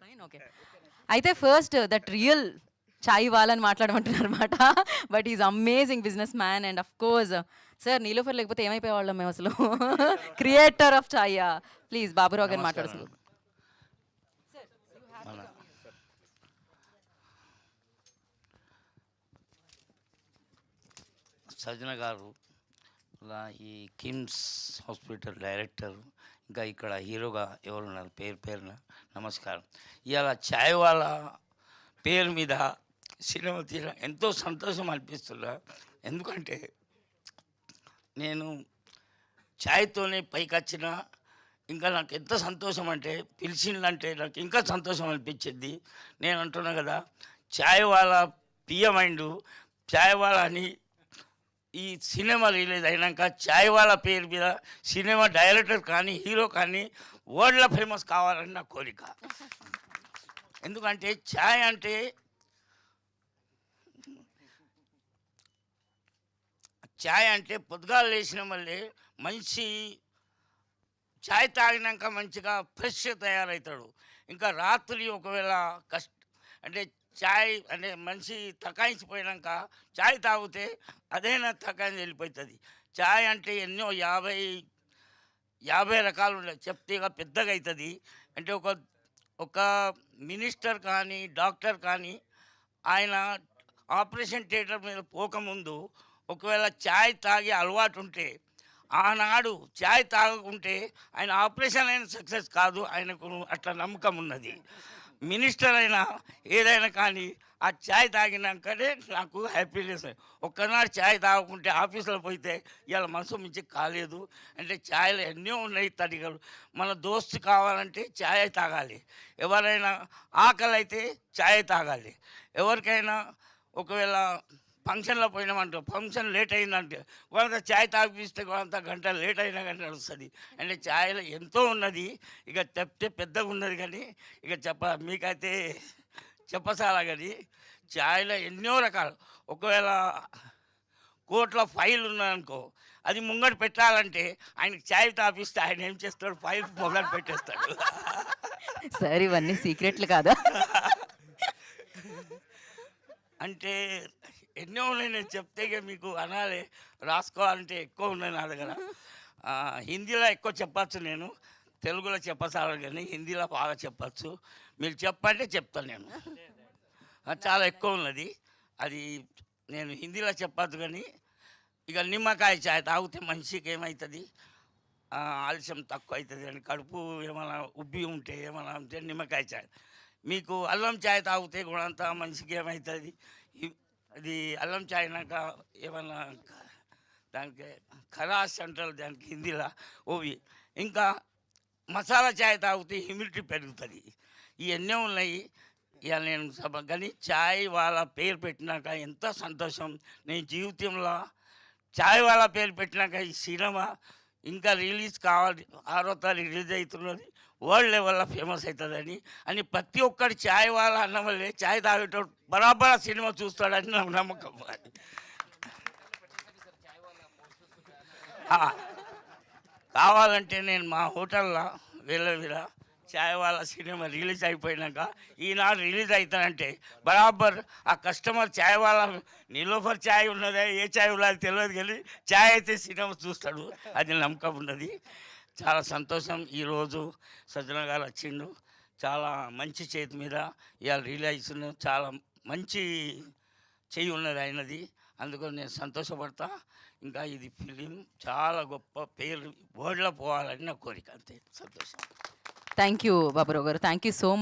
Fine okay. అయితే first that real చాయ్ వాళ్ళని మాట్లాడమంటున్నారు అనమాట. But is amazing business man and of course sir Niloufer లేకపోతే ఏమైపోయేవాళ్ళం మేము అసలు. Creator of chai. Please Baburao గారిని నమస్కారం. మాట్లాడుతున్నారు. మన సజ్జన గారు ఈ కిమ్స్ హాస్పిటల్ డైరెక్టర్, ఇంకా ఇక్కడ హీరోగా ఎవరున్నారు పేరు పేరున నమస్కారం. ఇవాళ ఛాయ్ వాళ్ళ పేరు మీద సినిమా తీయడం ఎంతో సంతోషం అనిపిస్తుందా. ఎందుకంటే నేను ఛాయ్తోనే పైకి వచ్చిన, ఇంకా నాకు ఎంత సంతోషం అంటే పిలిచిందంటే నాకు ఇంకా సంతోషం అనిపించింది. నేను అంటున్నా కదా, ఛాయ్ వాళ్ళ పియమైండు ఛాయ్ వాళ్ళ అని ఈ సినిమా రిలీజ్ అయినాక ఛాయ్ వాళ్ళ పేరు మీద సినిమా డైరెక్టర్ కానీ హీరో కానీ వరల్డ్లో ఫేమస్ కావాలని నా కోరిక. ఎందుకంటే ఛాయ్ అంటే పొద్దుగాలు లేచిన మళ్ళీ మంచి ఛాయ్ తాగినాక మంచిగా ఫ్రెష్ తయారవుతాడు. ఇంకా రాత్రి ఒకవేళ అంటే ఛాయ్ అంటే మనిషి తకాయించిపోయాక ఛాయ్ తాగితే అదైనా తకాయించి వెళ్ళిపోతుంది. ఛాయ్ అంటే ఎన్నో 50 రకాలు ఉన్నాయి, చెప్తే ఇక పెద్దగా అవుతుంది. అంటే ఒక మినిస్టర్ కానీ డాక్టర్ కానీ ఆయన ఆపరేషన్ థియేటర్ మీద పోకముందు ఒకవేళ ఛాయ్ తాగే అలవాటు ఉంటే, ఆనాడు ఛాయ్ తాగకుంటే ఆయన ఆపరేషన్ అయిన సక్సెస్ కాదు, ఆయనకు అట్లా నమ్మకం ఉన్నది. మినిస్టర్ అయినా ఏదైనా కానీ ఆ ఛాయ్ తాగినాకనే నాకు హ్యాపీనెస్. ఒక్కనాడు ఛాయ్ తాగకుంటే ఆఫీసులో పోతే ఇవాళ మనసు మించి కాలేదు. అంటే ఛాయ్లో ఎన్నో ఉన్నాయి తడిగలు. మన దోస్తు కావాలంటే ఛాయ్ తాగాలి, ఎవరైనా ఆకలి అయితే ఛాయ్ తాగాలి, ఎవరికైనా ఒకవేళ ఫంక్షన్లో పోయినామంటే ఫంక్షన్ లేట్ అయిందంటే కొంత ఛాయ్ తాగిపిస్తే కొంత గంట లేట్ అయినా కానీ నడుస్తుంది. అంటే ఛాయ్లో ఎంతో ఉన్నది, ఇక చెప్తే పెద్దగా ఉన్నది కానీ ఇక మీకైతే చెప్పసాలా. కానీ ఛాయ్లో ఎన్నో రకాలు. ఒకవేళ కోర్టులో ఫైల్ ఉన్నదనుకో, అది ముంగట పెట్టాలంటే ఆయనకి ఛాయ్ తాపిస్తే ఆయన ఏం చేస్తాడు, ఫైల్ మొదలు పెట్టేస్తాడు. సార్ ఇవన్నీ సీక్రెట్లు కాదా? అంటే ఎన్నో ఉన్నాయి, నేను చెప్తే ఇక మీకు అనాలి, రాసుకోవాలంటే ఎక్కువ ఉన్నాయి నా దగ్గర. హిందీలో ఎక్కువ చెప్పచ్చు, నేను తెలుగులో చెప్పసాలి కానీ హిందీలో బాగా చెప్పచ్చు. మీరు చెప్పంటే చెప్తాను నేను. చాలా ఎక్కువ ఉన్నది, అది నేను హిందీలో చెప్పచ్చు. కానీ ఇక నిమ్మకాయ ఛాయ్ తాగితే మనిషికి ఏమవుతుంది, ఆలస్యం తక్కువ అవుతుంది అని, కడుపు ఏమైనా ఉబ్బి ఉంటే ఏమైనా ఉంటే నిమ్మకాయ ఛాయ్. మీకు అల్లం ఛాయ్ తాగితే కూడా అంతా మనిషికి ఏమవుతుంది, అది అల్లం ఛాయ్ నాక ఏమన్నా దానికి ఖరాస్ అంటారు దానికి హిందీలో ఓవి. ఇంకా మసాలా ఛాయ్ తాగితే హ్యూమిడిటీ పెరుగుతుంది. ఇవన్నీ ఉన్నాయి. ఇక నేను కానీ ఛాయ్ వాళ్ళ పేరు పెట్టినాక ఎంత సంతోషం. నేను జీవితంలో ఛాయ్ వాళ్ళ పేరు పెట్టినాక ఈ సినిమా ఇంకా రిలీజ్ కావాలి, 6వ తారీఖు రిలీజ్ అవుతున్నది, వరల్డ్ లెవెల్లో ఫేమస్ అవుతుందని అని ప్రతి ఒక్కటి ఛాయ్ వాళ్ళ అన్న వల్లే ఛాయ్ తాగేటోడు బరాబర్ సినిమా చూస్తాడని నాకు నమ్మకం. కావాలంటే నేను మా హోటల్లో వీళ్ళ ఛాయ్ వాళ్ళ సినిమా రిలీజ్ అయిపోయినాక ఈనాడు రిలీజ్ అవుతానంటే బరాబర్ ఆ కస్టమర్ ఛాయ్ వాళ్ళ నీలోఫర్ ఛాయ్ ఉన్నదే ఏ ఛాయ్ ఉన్నది తెలియదు కానీ ఛాయ్ అయితే సినిమా చూస్తాడు, అది నమ్మకం ఉన్నది. చాలా సంతోషం. ఈరోజు సజ్జన గారు వచ్చిండు, చాలా మంచి చేతి మీద ఇవాళ రిలీజ్ చాలా మంచి చెయ్యి ఉన్నది అయినది, అందుకని నేను సంతోషపడతా. ఇంకా ఇది ఫిలిం చాలా గొప్ప పేరు వరల్డ్లో పోవాలని నా కోరిక, అంతే. సంతోషం. థ్యాంక్ యూ బాబురావు గారు, థ్యాంక్ యూ సో మచ్.